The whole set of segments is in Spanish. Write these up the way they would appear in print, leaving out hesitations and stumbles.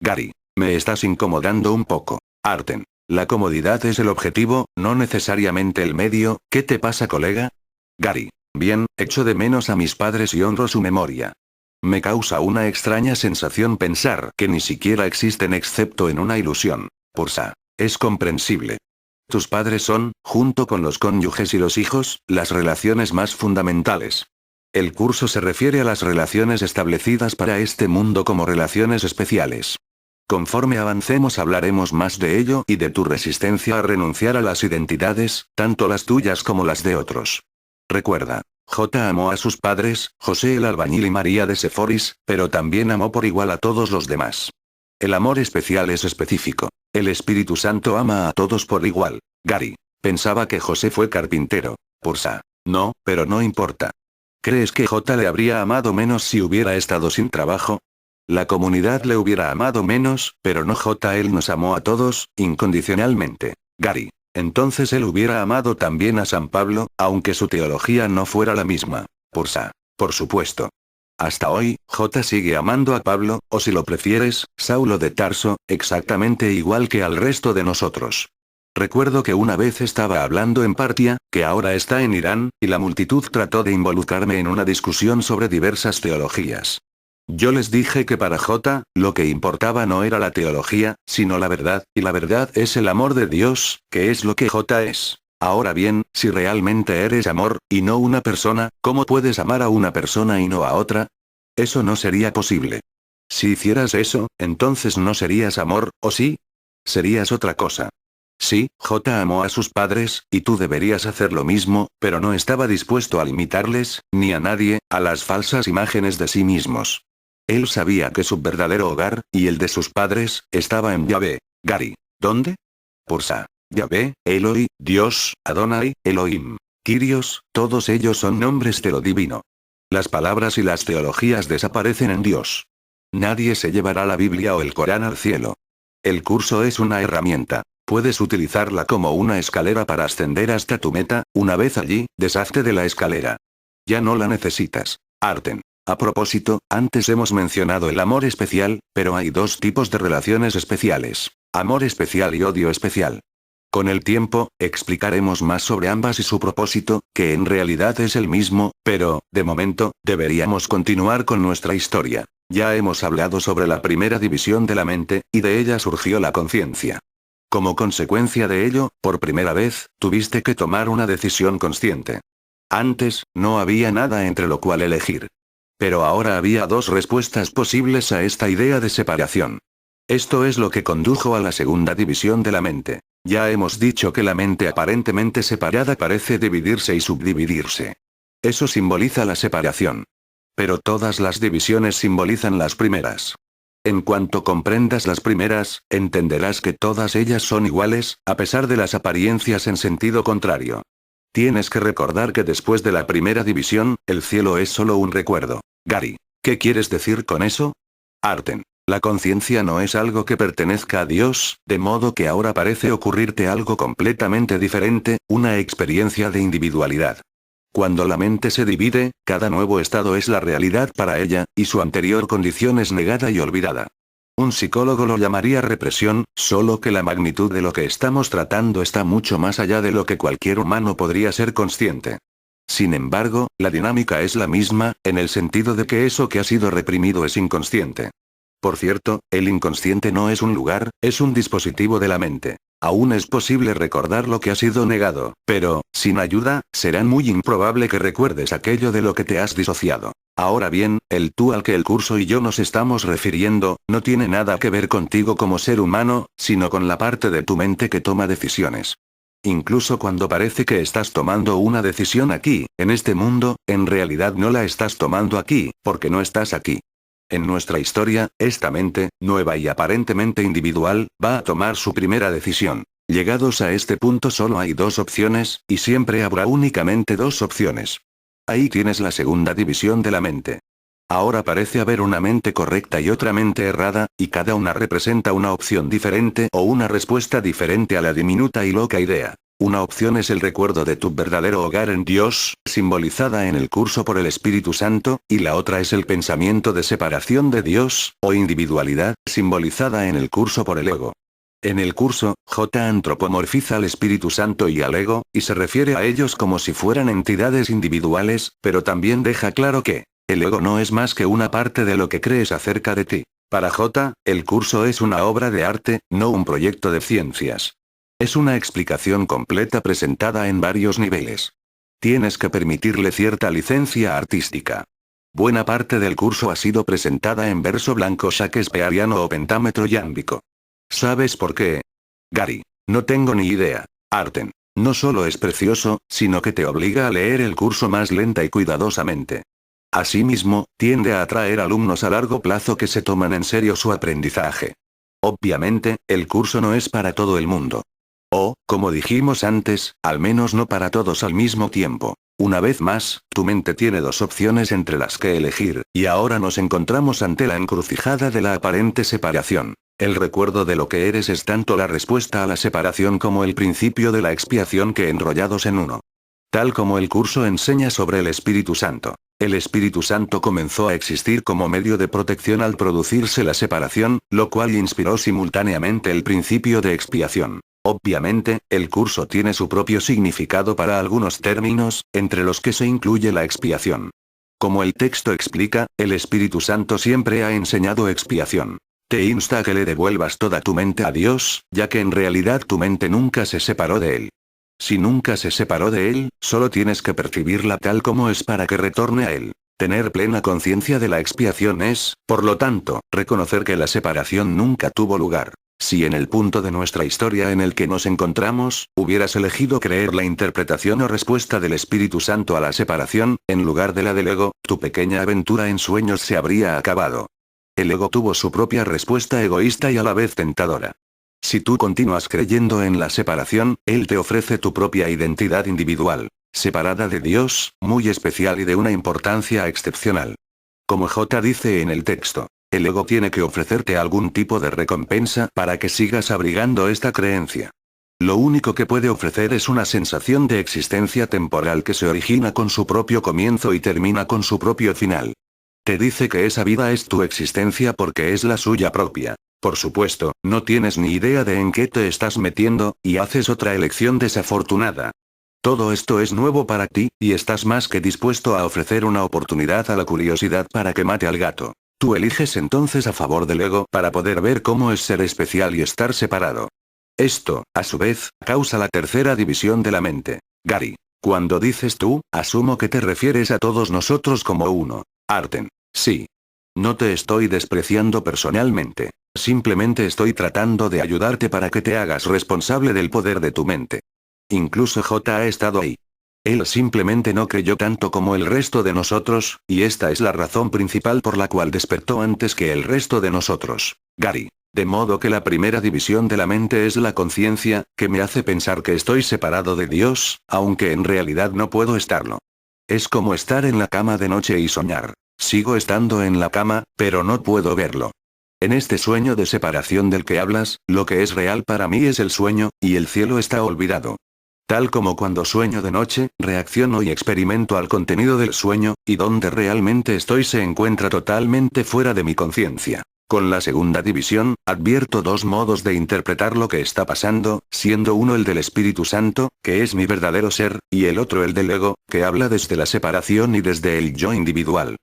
Gary. Me estás incomodando un poco. Arten. La comodidad es el objetivo, no necesariamente el medio. ¿Qué te pasa, colega? Gary. Bien, echo de menos a mis padres y honro su memoria. Me causa una extraña sensación pensar que ni siquiera existen excepto en una ilusión. Pursa. Es comprensible. Tus padres son, junto con los cónyuges y los hijos, las relaciones más fundamentales. El curso se refiere a las relaciones establecidas para este mundo como relaciones especiales. Conforme avancemos hablaremos más de ello y de tu resistencia a renunciar a las identidades, tanto las tuyas como las de otros. Recuerda, J amó a sus padres, José el albañil y María de Seforis, pero también amó por igual a todos los demás. El amor especial es específico. El Espíritu Santo ama a todos por igual. Gary. Pensaba que José fue carpintero. Pursa. No, pero no importa. ¿Crees que J le habría amado menos si hubiera estado sin trabajo? La comunidad le hubiera amado menos, pero no J. Él nos amó a todos, incondicionalmente. Gary. Entonces él hubiera amado también a San Pablo, aunque su teología no fuera la misma. Pursa. Por supuesto. Hasta hoy, J sigue amando a Pablo, o si lo prefieres, Saulo de Tarso, exactamente igual que al resto de nosotros. Recuerdo que una vez estaba hablando en Partia, que ahora está en Irán, y la multitud trató de involucrarme en una discusión sobre diversas teologías. Yo les dije que para J, lo que importaba no era la teología, sino la verdad, y la verdad es el amor de Dios, que es lo que J es. Ahora bien, si realmente eres amor, y no una persona, ¿cómo puedes amar a una persona y no a otra? Eso no sería posible. Si hicieras eso, entonces no serías amor, ¿o sí? Serías otra cosa. Sí, J amó a sus padres, y tú deberías hacer lo mismo, pero no estaba dispuesto a limitarles, ni a nadie, a las falsas imágenes de sí mismos. Él sabía que su verdadero hogar, y el de sus padres, estaba en Yahvé. Gary. ¿Dónde? Pursa. Yahvé, Eloi, Dios, Adonai, Elohim. Kyrios, todos ellos son nombres de lo divino. Las palabras y las teologías desaparecen en Dios. Nadie se llevará la Biblia o el Corán al cielo. El curso es una herramienta. Puedes utilizarla como una escalera para ascender hasta tu meta. Una vez allí, deshazte de la escalera. Ya no la necesitas. Arten. A propósito, antes hemos mencionado el amor especial, pero hay dos tipos de relaciones especiales. Amor especial y odio especial. Con el tiempo, explicaremos más sobre ambas y su propósito, que en realidad es el mismo, pero, de momento, deberíamos continuar con nuestra historia. Ya hemos hablado sobre la primera división de la mente, y de ella surgió la conciencia. Como consecuencia de ello, por primera vez, tuviste que tomar una decisión consciente. Antes, no había nada entre lo cual elegir. Pero ahora había dos respuestas posibles a esta idea de separación. Esto es lo que condujo a la segunda división de la mente. Ya hemos dicho que la mente aparentemente separada parece dividirse y subdividirse. Eso simboliza la separación. Pero todas las divisiones simbolizan las primeras. En cuanto comprendas las primeras, entenderás que todas ellas son iguales, a pesar de las apariencias en sentido contrario. Tienes que recordar que después de la primera división, el cielo es solo un recuerdo. Gary. ¿Qué quieres decir con eso? Arten. La conciencia no es algo que pertenezca a Dios, de modo que ahora parece ocurrirte algo completamente diferente, una experiencia de individualidad. Cuando la mente se divide, cada nuevo estado es la realidad para ella, y su anterior condición es negada y olvidada. Un psicólogo lo llamaría represión, solo que la magnitud de lo que estamos tratando está mucho más allá de lo que cualquier humano podría ser consciente. Sin embargo, la dinámica es la misma, en el sentido de que eso que ha sido reprimido es inconsciente. Por cierto, el inconsciente no es un lugar, es un dispositivo de la mente. Aún es posible recordar lo que ha sido negado, pero, sin ayuda, será muy improbable que recuerdes aquello de lo que te has disociado. Ahora bien, el tú al que el curso y yo nos estamos refiriendo, no tiene nada que ver contigo como ser humano, sino con la parte de tu mente que toma decisiones. Incluso cuando parece que estás tomando una decisión aquí, en este mundo, en realidad no la estás tomando aquí, porque no estás aquí. En nuestra historia, esta mente, nueva y aparentemente individual, va a tomar su primera decisión. Llegados a este punto solo hay dos opciones, y siempre habrá únicamente dos opciones. Ahí tienes la segunda división de la mente. Ahora parece haber una mente correcta y otra mente errada, y cada una representa una opción diferente o una respuesta diferente a la diminuta y loca idea. Una opción es el recuerdo de tu verdadero hogar en Dios, simbolizada en el curso por el Espíritu Santo, y la otra es el pensamiento de separación de Dios, o individualidad, simbolizada en el curso por el ego. En el curso, J antropomorfiza al Espíritu Santo y al ego, y se refiere a ellos como si fueran entidades individuales, pero también deja claro que, el ego no es más que una parte de lo que crees acerca de ti. Para J, el curso es una obra de arte, no un proyecto de ciencias. Es una explicación completa presentada en varios niveles. Tienes que permitirle cierta licencia artística. Buena parte del curso ha sido presentada en verso blanco shakespeariano o pentámetro yámbico. ¿Sabes por qué? Gary. No tengo ni idea. Arten. No solo es precioso, sino que te obliga a leer el curso más lenta y cuidadosamente. Asimismo, tiende a atraer alumnos a largo plazo que se toman en serio su aprendizaje. Obviamente, el curso no es para todo el mundo. O, como dijimos antes, al menos no para todos al mismo tiempo. Una vez más, tu mente tiene dos opciones entre las que elegir, y ahora nos encontramos ante la encrucijada de la aparente separación. El recuerdo de lo que eres es tanto la respuesta a la separación como el principio de la expiación que enrollados en uno. Tal como el curso enseña sobre el Espíritu Santo. El Espíritu Santo comenzó a existir como medio de protección al producirse la separación, lo cual inspiró simultáneamente el principio de expiación. Obviamente, el curso tiene su propio significado para algunos términos, entre los que se incluye la expiación. Como el texto explica, el Espíritu Santo siempre ha enseñado expiación. Te insta a que le devuelvas toda tu mente a Dios, ya que en realidad tu mente nunca se separó de Él. Si nunca se separó de Él, solo tienes que percibirla tal como es para que retorne a Él. Tener plena conciencia de la expiación es, por lo tanto, reconocer que la separación nunca tuvo lugar. Si en el punto de nuestra historia en el que nos encontramos, hubieras elegido creer la interpretación o respuesta del Espíritu Santo a la separación, en lugar de la del ego, tu pequeña aventura en sueños se habría acabado. El ego tuvo su propia respuesta egoísta y a la vez tentadora. Si tú continúas creyendo en la separación, Él te ofrece tu propia identidad individual, separada de Dios, muy especial y de una importancia excepcional. Como J dice en el texto, el ego tiene que ofrecerte algún tipo de recompensa para que sigas abrigando esta creencia. Lo único que puede ofrecer es una sensación de existencia temporal que se origina con su propio comienzo y termina con su propio final. Te dice que esa vida es tu existencia porque es la suya propia. Por supuesto, no tienes ni idea de en qué te estás metiendo, y haces otra elección desafortunada. Todo esto es nuevo para ti, y estás más que dispuesto a ofrecer una oportunidad a la curiosidad para que mate al gato. Tú eliges entonces a favor del ego para poder ver cómo es ser especial y estar separado. Esto, a su vez, causa la tercera división de la mente. Gary. Cuando dices tú, asumo que te refieres a todos nosotros como uno. Arten. Sí. No te estoy despreciando personalmente. Simplemente estoy tratando de ayudarte para que te hagas responsable del poder de tu mente. Incluso J ha estado ahí. Él simplemente no creyó tanto como el resto de nosotros, y esta es la razón principal por la cual despertó antes que el resto de nosotros. Gary. De modo que la primera división de la mente es la conciencia, que me hace pensar que estoy separado de Dios, aunque en realidad no puedo estarlo. Es como estar en la cama de noche y soñar. Sigo estando en la cama, pero no puedo verlo. En este sueño de separación del que hablas, lo que es real para mí es el sueño, y el cielo está olvidado. Tal como cuando sueño de noche, reacciono y experimento al contenido del sueño, y donde realmente estoy se encuentra totalmente fuera de mi conciencia. Con la segunda división, advierto dos modos de interpretar lo que está pasando, siendo uno el del Espíritu Santo, que es mi verdadero ser, y el otro el del ego, que habla desde la separación y desde el yo individual.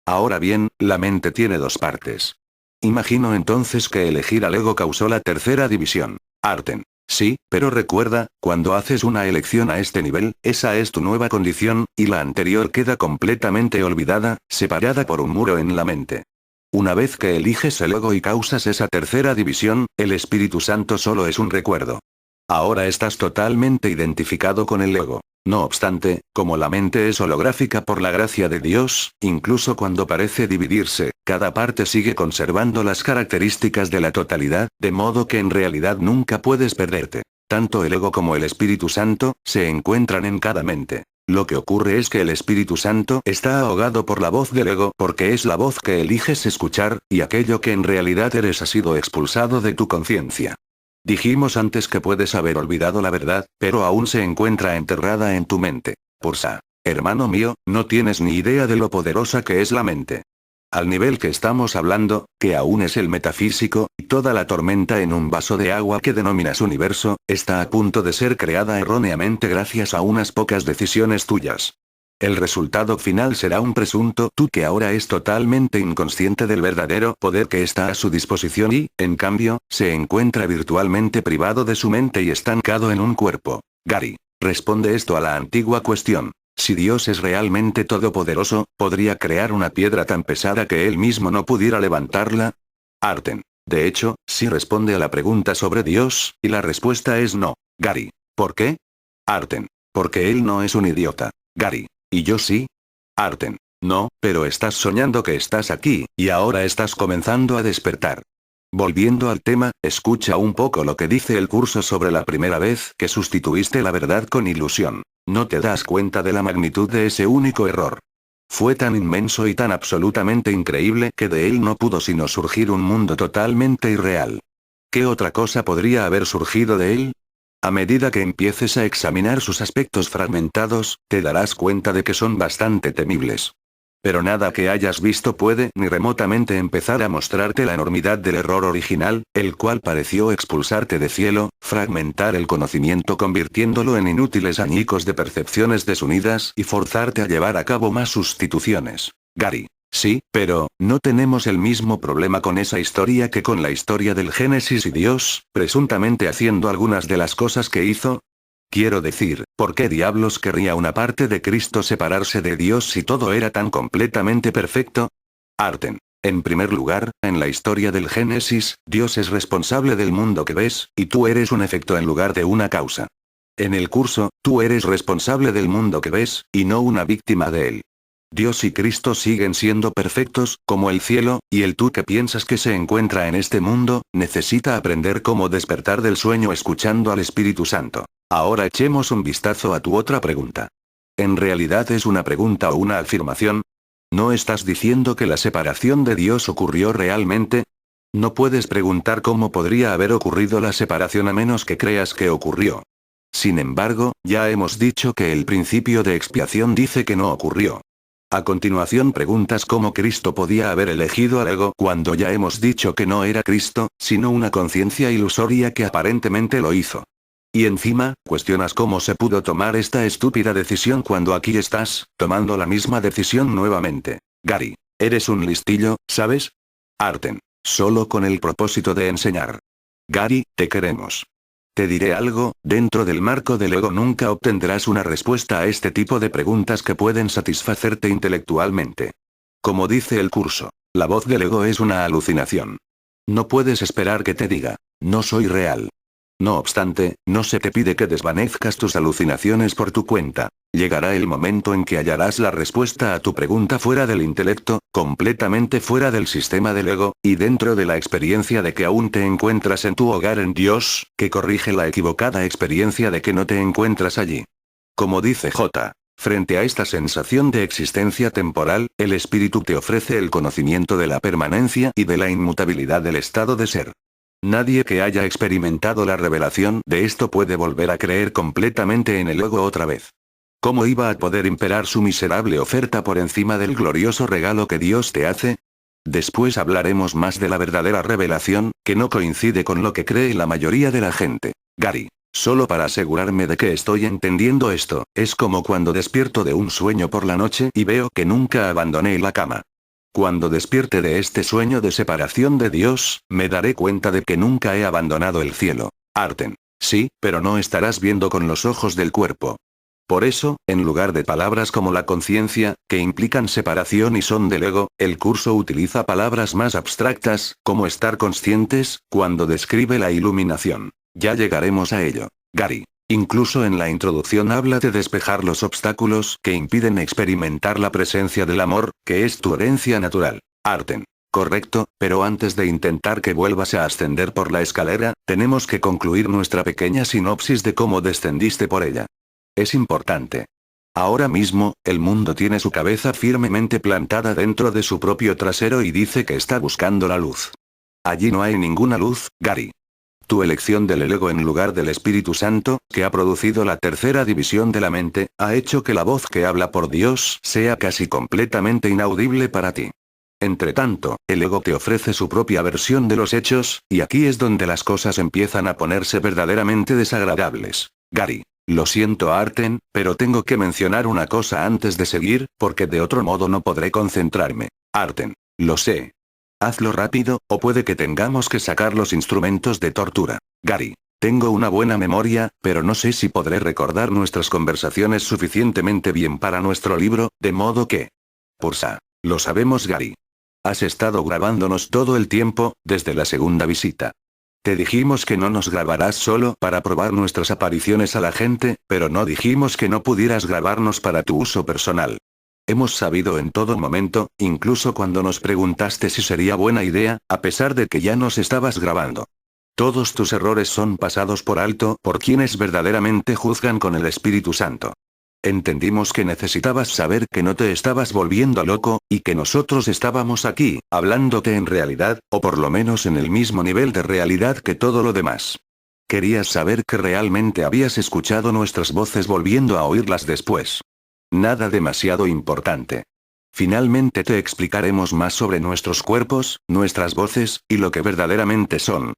Ahora bien, la mente tiene dos partes. Imagino entonces que elegir al ego causó la tercera división. Arten. Sí, pero recuerda, cuando haces una elección a este nivel, esa es tu nueva condición, y la anterior queda completamente olvidada, separada por un muro en la mente. Una vez que eliges el ego y causas esa tercera división, el Espíritu Santo solo es un recuerdo. Ahora estás totalmente identificado con el ego. No obstante, como la mente es holográfica por la gracia de Dios, incluso cuando parece dividirse, cada parte sigue conservando las características de la totalidad, de modo que en realidad nunca puedes perderte. Tanto el ego como el Espíritu Santo, se encuentran en cada mente. Lo que ocurre es que el Espíritu Santo está ahogado por la voz del ego porque es la voz que eliges escuchar, y aquello que en realidad eres ha sido expulsado de tu conciencia. Dijimos antes que puedes haber olvidado la verdad, pero aún se encuentra enterrada en tu mente. Pursa. Hermano mío, no tienes ni idea de lo poderosa que es la mente. Al nivel que estamos hablando, que aún es el metafísico, y toda la tormenta en un vaso de agua que denominas universo, está a punto de ser creada erróneamente gracias a unas pocas decisiones tuyas. El resultado final será un presunto tú que ahora es totalmente inconsciente del verdadero poder que está a su disposición y, en cambio, se encuentra virtualmente privado de su mente y estancado en un cuerpo. Gary, responde esto a la antigua cuestión. Si Dios es realmente todopoderoso, ¿podría crear una piedra tan pesada que él mismo no pudiera levantarla? Arten. De hecho, sí responde a la pregunta sobre Dios, y la respuesta es no. Gary. ¿Por qué? Arten. Porque él no es un idiota. Gary. ¿Y yo sí? Arten. No, pero estás soñando que estás aquí, y ahora estás comenzando a despertar. Volviendo al tema, escucha un poco lo que dice el curso sobre la primera vez que sustituiste la verdad con ilusión. No te das cuenta de la magnitud de ese único error. Fue tan inmenso y tan absolutamente increíble que de él no pudo sino surgir un mundo totalmente irreal. ¿Qué otra cosa podría haber surgido de él? A medida que empieces a examinar sus aspectos fragmentados, te darás cuenta de que son bastante temibles. Pero nada que hayas visto puede ni remotamente empezar a mostrarte la enormidad del error original, el cual pareció expulsarte de cielo, fragmentar el conocimiento convirtiéndolo en inútiles añicos de percepciones desunidas y forzarte a llevar a cabo más sustituciones. Gary. Sí, pero, ¿no tenemos el mismo problema con esa historia que con la historia del Génesis y Dios, presuntamente haciendo algunas de las cosas que hizo? Quiero decir, ¿por qué diablos querría una parte de Cristo separarse de Dios si todo era tan completamente perfecto? Arten. En primer lugar, en la historia del Génesis, Dios es responsable del mundo que ves, y tú eres un efecto en lugar de una causa. En el curso, tú eres responsable del mundo que ves, y no una víctima de él. Dios y Cristo siguen siendo perfectos, como el cielo, y el tú que piensas que se encuentra en este mundo, necesita aprender cómo despertar del sueño escuchando al Espíritu Santo. Ahora echemos un vistazo a tu otra pregunta. ¿En realidad es una pregunta o una afirmación? ¿No estás diciendo que la separación de Dios ocurrió realmente? No puedes preguntar cómo podría haber ocurrido la separación a menos que creas que ocurrió. Sin embargo, ya hemos dicho que el principio de expiación dice que no ocurrió. A continuación preguntas cómo Cristo podía haber elegido al ego cuando ya hemos dicho que no era Cristo, sino una conciencia ilusoria que aparentemente lo hizo. Y encima, cuestionas cómo se pudo tomar esta estúpida decisión cuando aquí estás, tomando la misma decisión nuevamente. Gary. Eres un listillo, ¿sabes? Arten. Solo con el propósito de enseñar. Gary, te queremos. Te diré algo, dentro del marco del ego nunca obtendrás una respuesta a este tipo de preguntas que pueden satisfacerte intelectualmente. Como dice el curso, la voz del ego es una alucinación. No puedes esperar que te diga, no soy real. No obstante, no se te pide que desvanezcas tus alucinaciones por tu cuenta. Llegará el momento en que hallarás la respuesta a tu pregunta fuera del intelecto, completamente fuera del sistema del ego, y dentro de la experiencia de que aún te encuentras en tu hogar en Dios, que corrige la equivocada experiencia de que no te encuentras allí. Como dice J. Frente a esta sensación de existencia temporal, el espíritu te ofrece el conocimiento de la permanencia y de la inmutabilidad del estado de ser. Nadie que haya experimentado la revelación de esto puede volver a creer completamente en el ego otra vez. ¿Cómo iba a poder imperar su miserable oferta por encima del glorioso regalo que Dios te hace? Después hablaremos más de la verdadera revelación, que no coincide con lo que cree la mayoría de la gente. Gary. Solo para asegurarme de que estoy entendiendo esto, es como cuando despierto de un sueño por la noche y veo que nunca abandoné la cama. Cuando despierte de este sueño de separación de Dios, me daré cuenta de que nunca he abandonado el cielo. Arten. Sí, pero no estarás viendo con los ojos del cuerpo. Por eso, en lugar de palabras como la conciencia, que implican separación y son del ego, el curso utiliza palabras más abstractas, como estar conscientes, cuando describe la iluminación. Ya llegaremos a ello. Gary. Incluso en la introducción habla de despejar los obstáculos que impiden experimentar la presencia del amor, que es tu herencia natural. Arten. Correcto, pero antes de intentar que vuelvas a ascender por la escalera, tenemos que concluir nuestra pequeña sinopsis de cómo descendiste por ella. Es importante. Ahora mismo, el mundo tiene su cabeza firmemente plantada dentro de su propio trasero y dice que está buscando la luz. Allí no hay ninguna luz, Gary. Tu elección del ego en lugar del Espíritu Santo, que ha producido la tercera división de la mente, ha hecho que la voz que habla por Dios sea casi completamente inaudible para ti. Entretanto, el ego te ofrece su propia versión de los hechos, y aquí es donde las cosas empiezan a ponerse verdaderamente desagradables. Gary. Lo siento Arten, pero tengo que mencionar una cosa antes de seguir, porque de otro modo no podré concentrarme. Arten. Lo sé. Hazlo rápido, o puede que tengamos que sacar los instrumentos de tortura. Gary. Tengo una buena memoria, pero no sé si podré recordar nuestras conversaciones suficientemente bien para nuestro libro, de modo que... Pursa. Lo sabemos Gary. Has estado grabándonos todo el tiempo, desde la segunda visita. Te dijimos que no nos grabarás solo para probar nuestras apariciones a la gente, pero no dijimos que no pudieras grabarnos para tu uso personal. Hemos sabido en todo momento, incluso cuando nos preguntaste si sería buena idea, a pesar de que ya nos estabas grabando. Todos tus errores son pasados por alto por quienes verdaderamente juzgan con el Espíritu Santo. Entendimos que necesitabas saber que no te estabas volviendo loco, y que nosotros estábamos aquí, hablándote en realidad, o por lo menos en el mismo nivel de realidad que todo lo demás. Querías saber que realmente habías escuchado nuestras voces volviendo a oírlas después. Nada demasiado importante. Finalmente te explicaremos más sobre nuestros cuerpos, nuestras voces, y lo que verdaderamente son.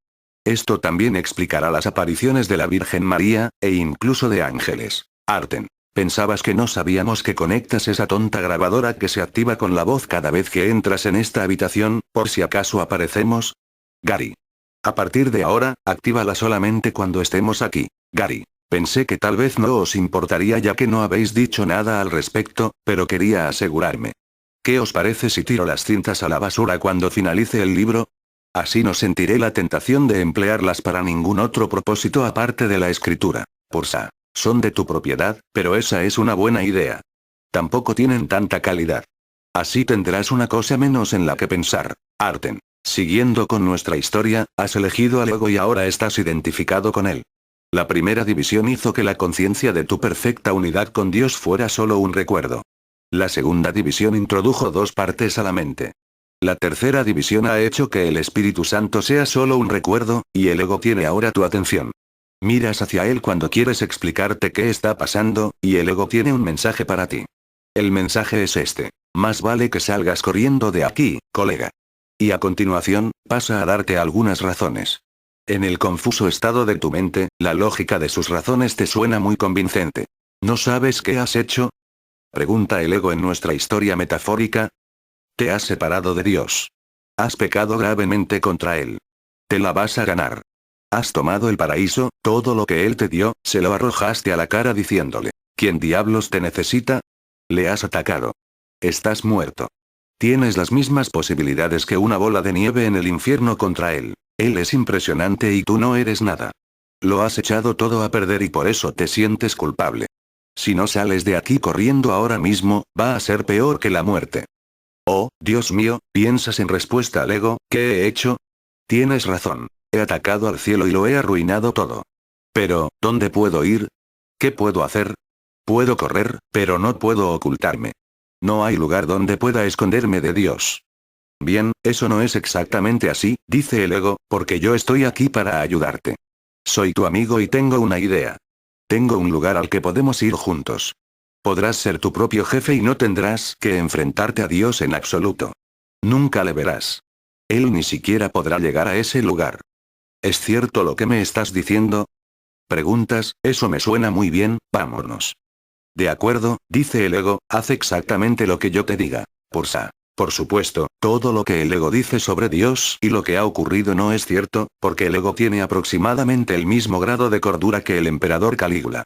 Esto también explicará las apariciones de la Virgen María, e incluso de ángeles. Arten. ¿Pensabas que no sabíamos que conectas esa tonta grabadora que se activa con la voz cada vez que entras en esta habitación, por si acaso aparecemos? Gary. A partir de ahora, actívala solamente cuando estemos aquí. Gary. Pensé que tal vez no os importaría ya que no habéis dicho nada al respecto, pero quería asegurarme. ¿Qué os parece si tiro las cintas a la basura cuando finalice el libro? Así no sentiré la tentación de emplearlas para ningún otro propósito aparte de la escritura. Pursa. Son de tu propiedad, pero esa es una buena idea. Tampoco tienen tanta calidad. Así tendrás una cosa menos en la que pensar. Arten. Siguiendo con nuestra historia, has elegido al ego y ahora estás identificado con él. La primera división hizo que la conciencia de tu perfecta unidad con Dios fuera solo un recuerdo. La segunda división introdujo dos partes a la mente. La tercera división ha hecho que el Espíritu Santo sea solo un recuerdo, y el ego tiene ahora tu atención. Miras hacia él cuando quieres explicarte qué está pasando, y el ego tiene un mensaje para ti. El mensaje es este. Más vale que salgas corriendo de aquí, colega. Y a continuación, pasa a darte algunas razones. En el confuso estado de tu mente, la lógica de sus razones te suena muy convincente. ¿No sabes qué has hecho? Pregunta el ego en nuestra historia metafórica. Te has separado de Dios. Has pecado gravemente contra Él. Te la vas a ganar. Has tomado el paraíso, todo lo que Él te dio, se lo arrojaste a la cara diciéndole, ¿quién diablos te necesita? Le has atacado. Estás muerto. Tienes las mismas posibilidades que una bola de nieve en el infierno contra Él. Él es impresionante y tú no eres nada. Lo has echado todo a perder y por eso te sientes culpable. Si no sales de aquí corriendo ahora mismo, va a ser peor que la muerte. Oh, Dios mío, piensas en respuesta al ego, ¿qué he hecho? Tienes razón. He atacado al cielo y lo he arruinado todo. Pero, ¿dónde puedo ir? ¿Qué puedo hacer? Puedo correr, pero no puedo ocultarme. No hay lugar donde pueda esconderme de Dios. Bien, eso no es exactamente así, dice el ego, porque yo estoy aquí para ayudarte. Soy tu amigo y tengo una idea. Tengo un lugar al que podemos ir juntos. Podrás ser tu propio jefe y no tendrás que enfrentarte a Dios en absoluto. Nunca le verás. Él ni siquiera podrá llegar a ese lugar. ¿Es cierto lo que me estás diciendo? Preguntas, eso me suena muy bien, vámonos. De acuerdo, dice el ego, haz exactamente lo que yo te diga. Pursa. Por supuesto, todo lo que el ego dice sobre Dios y lo que ha ocurrido no es cierto, porque el ego tiene aproximadamente el mismo grado de cordura que el emperador Calígula.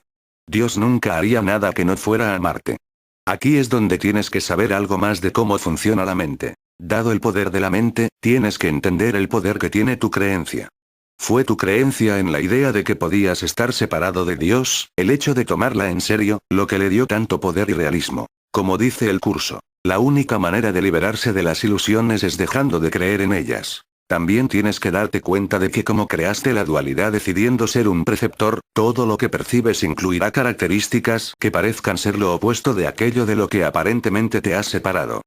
Dios nunca haría nada que no fuera amarte. Aquí es donde tienes que saber algo más de cómo funciona la mente. Dado el poder de la mente, tienes que entender el poder que tiene tu creencia. Fue tu creencia en la idea de que podías estar separado de Dios, el hecho de tomarla en serio, lo que le dio tanto poder y realismo. Como dice el curso, la única manera de liberarse de las ilusiones es dejando de creer en ellas. También tienes que darte cuenta de que como creaste la dualidad decidiendo ser un preceptor, todo lo que percibes incluirá características que parezcan ser lo opuesto de aquello de lo que aparentemente te has separado.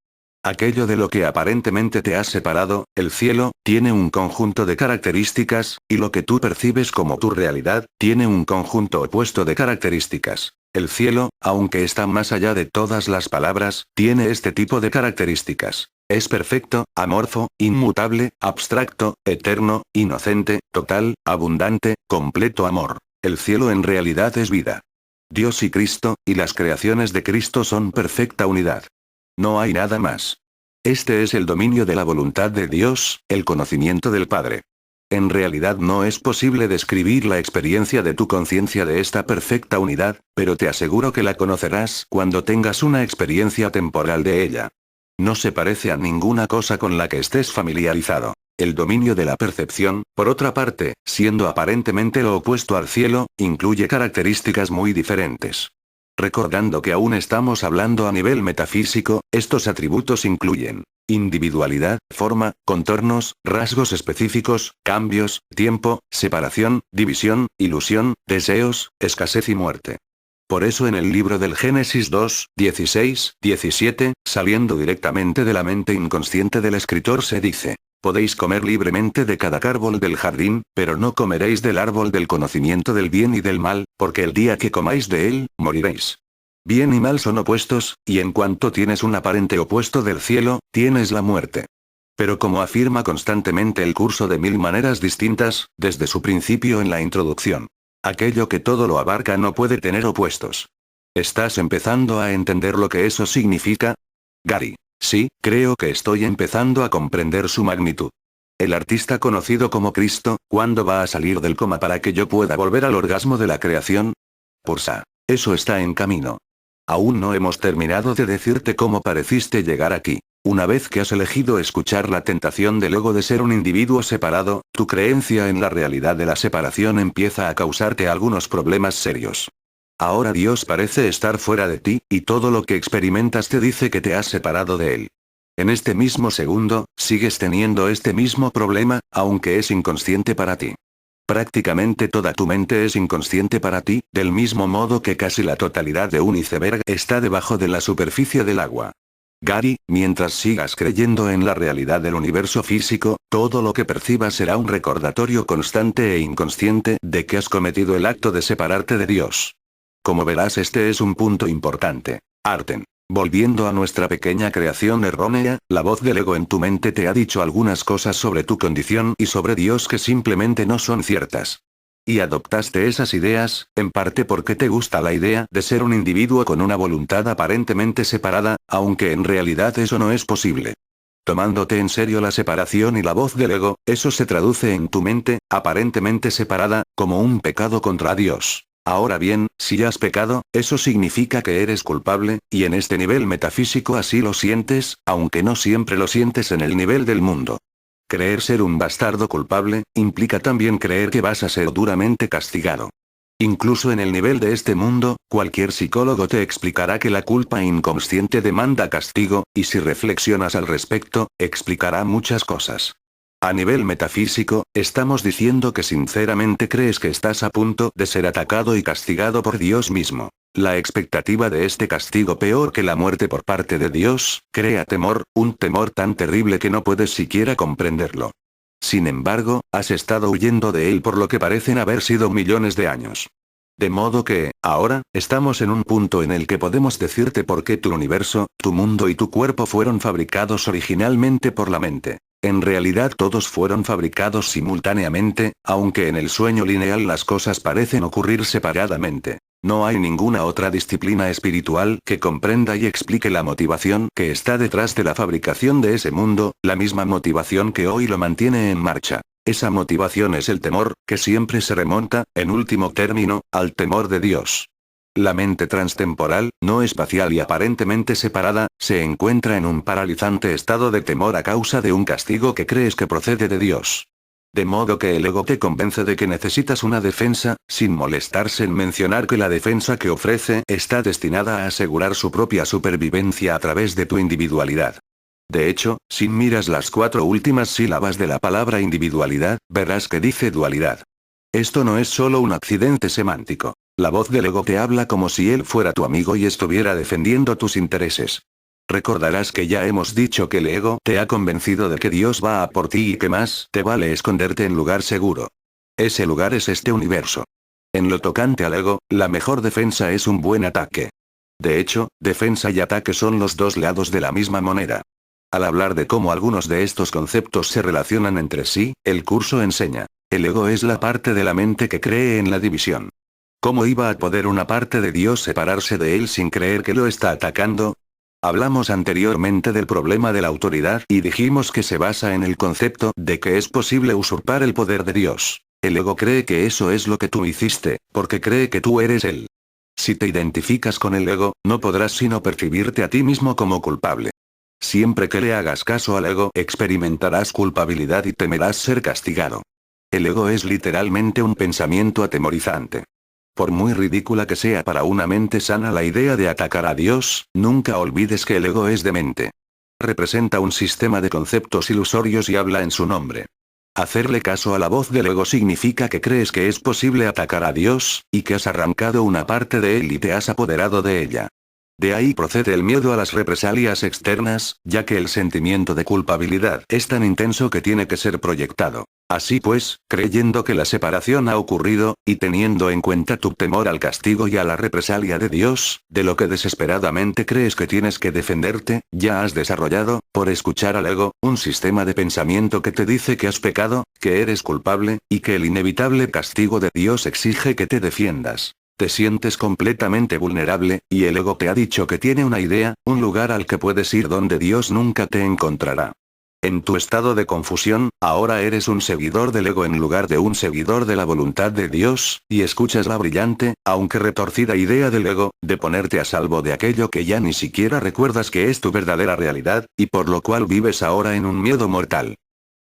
Aquello de lo que aparentemente te has separado, el cielo, tiene un conjunto de características, y lo que tú percibes como tu realidad, tiene un conjunto opuesto de características. El cielo, aunque está más allá de todas las palabras, tiene este tipo de características. Es perfecto, amorfo, inmutable, abstracto, eterno, inocente, total, abundante, completo amor. El cielo en realidad es vida. Dios y Cristo, y las creaciones de Cristo son perfecta unidad. No hay nada más. Este es el dominio de la voluntad de Dios, el conocimiento del Padre. En realidad no es posible describir la experiencia de tu conciencia de esta perfecta unidad, pero te aseguro que la conocerás cuando tengas una experiencia temporal de ella. No se parece a ninguna cosa con la que estés familiarizado. El dominio de la percepción, por otra parte, siendo aparentemente lo opuesto al cielo, incluye características muy diferentes. Recordando que aún estamos hablando a nivel metafísico, estos atributos incluyen individualidad, forma, contornos, rasgos específicos, cambios, tiempo, separación, división, ilusión, deseos, escasez y muerte. Por eso en el libro del Génesis 2, 16, 17, saliendo directamente de la mente inconsciente del escritor se dice: podéis comer libremente de cada árbol del jardín, pero no comeréis del árbol del conocimiento del bien y del mal, porque el día que comáis de él, moriréis. Bien y mal son opuestos, y en cuanto tienes un aparente opuesto del cielo, tienes la muerte. Pero como afirma constantemente el curso de 1000 maneras distintas, desde su principio en la introducción, aquello que todo lo abarca no puede tener opuestos. ¿Estás empezando a entender lo que eso significa? Gary. Sí, creo que estoy empezando a comprender su magnitud. El artista conocido como Cristo, ¿cuándo va a salir del coma para que yo pueda volver al orgasmo de la creación? Pursa. Eso está en camino. Aún no hemos terminado de decirte cómo pareciste llegar aquí. Una vez que has elegido escuchar la tentación del ego de ser un individuo separado, tu creencia en la realidad de la separación empieza a causarte algunos problemas serios. Ahora Dios parece estar fuera de ti, y todo lo que experimentas te dice que te has separado de Él. En este mismo segundo, sigues teniendo este mismo problema, aunque es inconsciente para ti. Prácticamente toda tu mente es inconsciente para ti, del mismo modo que casi la totalidad de un iceberg está debajo de la superficie del agua. Gary, mientras sigas creyendo en la realidad del universo físico, todo lo que percibas será un recordatorio constante e inconsciente de que has cometido el acto de separarte de Dios. Como verás, este es un punto importante. Arten. Volviendo a nuestra pequeña creación errónea, la voz del ego en tu mente te ha dicho algunas cosas sobre tu condición y sobre Dios que simplemente no son ciertas. Y adoptaste esas ideas, en parte porque te gusta la idea de ser un individuo con una voluntad aparentemente separada, aunque en realidad eso no es posible. Tomándote en serio la separación y la voz del ego, eso se traduce en tu mente, aparentemente separada, como un pecado contra Dios. Ahora bien, si has pecado, eso significa que eres culpable, y en este nivel metafísico así lo sientes, aunque no siempre lo sientes en el nivel del mundo. Creer ser un bastardo culpable, implica también creer que vas a ser duramente castigado. Incluso en el nivel de este mundo, cualquier psicólogo te explicará que la culpa inconsciente demanda castigo, y si reflexionas al respecto, explicará muchas cosas. A nivel metafísico, estamos diciendo que sinceramente crees que estás a punto de ser atacado y castigado por Dios mismo. La expectativa de este castigo peor que la muerte por parte de Dios, crea temor, un temor tan terrible que no puedes siquiera comprenderlo. Sin embargo, has estado huyendo de él por lo que parecen haber sido millones de años. De modo que, ahora, estamos en un punto en el que podemos decirte por qué tu universo, tu mundo y tu cuerpo fueron fabricados originalmente por la mente. En realidad todos fueron fabricados simultáneamente, aunque en el sueño lineal las cosas parecen ocurrir separadamente. No hay ninguna otra disciplina espiritual que comprenda y explique la motivación que está detrás de la fabricación de ese mundo, la misma motivación que hoy lo mantiene en marcha. Esa motivación es el temor, que siempre se remonta, en último término, al temor de Dios. La mente transtemporal, no espacial y aparentemente separada, se encuentra en un paralizante estado de temor a causa de un castigo que crees que procede de Dios. De modo que el ego te convence de que necesitas una defensa, sin molestarse en mencionar que la defensa que ofrece está destinada a asegurar su propia supervivencia a través de tu individualidad. De hecho, si miras las 4 últimas sílabas de la palabra individualidad, verás que dice dualidad. Esto no es solo un accidente semántico. La voz del ego te habla como si él fuera tu amigo y estuviera defendiendo tus intereses. Recordarás que ya hemos dicho que el ego te ha convencido de que Dios va a por ti y que más te vale esconderte en lugar seguro. Ese lugar es este universo. En lo tocante al ego, la mejor defensa es un buen ataque. De hecho, defensa y ataque son los dos lados de la misma moneda. Al hablar de cómo algunos de estos conceptos se relacionan entre sí, el curso enseña. El ego es la parte de la mente que cree en la división. ¿Cómo iba a poder una parte de Dios separarse de él sin creer que lo está atacando? Hablamos anteriormente del problema de la autoridad y dijimos que se basa en el concepto de que es posible usurpar el poder de Dios. El ego cree que eso es lo que tú hiciste, porque cree que tú eres él. Si te identificas con el ego, no podrás sino percibirte a ti mismo como culpable. Siempre que le hagas caso al ego, experimentarás culpabilidad y temerás ser castigado. El ego es literalmente un pensamiento atemorizante. Por muy ridícula que sea para una mente sana la idea de atacar a Dios, nunca olvides que el ego es demente. Representa un sistema de conceptos ilusorios y habla en su nombre. Hacerle caso a la voz del ego significa que crees que es posible atacar a Dios, y que has arrancado una parte de él y te has apoderado de ella. De ahí procede el miedo a las represalias externas, ya que el sentimiento de culpabilidad es tan intenso que tiene que ser proyectado. Así pues, creyendo que la separación ha ocurrido, y teniendo en cuenta tu temor al castigo y a la represalia de Dios, de lo que desesperadamente crees que tienes que defenderte, ya has desarrollado, por escuchar al ego, un sistema de pensamiento que te dice que has pecado, que eres culpable, y que el inevitable castigo de Dios exige que te defiendas. Te sientes completamente vulnerable, y el ego te ha dicho que tiene una idea, un lugar al que puedes ir donde Dios nunca te encontrará. En tu estado de confusión, ahora eres un seguidor del ego en lugar de un seguidor de la voluntad de Dios, y escuchas la brillante, aunque retorcida idea del ego, de ponerte a salvo de aquello que ya ni siquiera recuerdas que es tu verdadera realidad, y por lo cual vives ahora en un miedo mortal.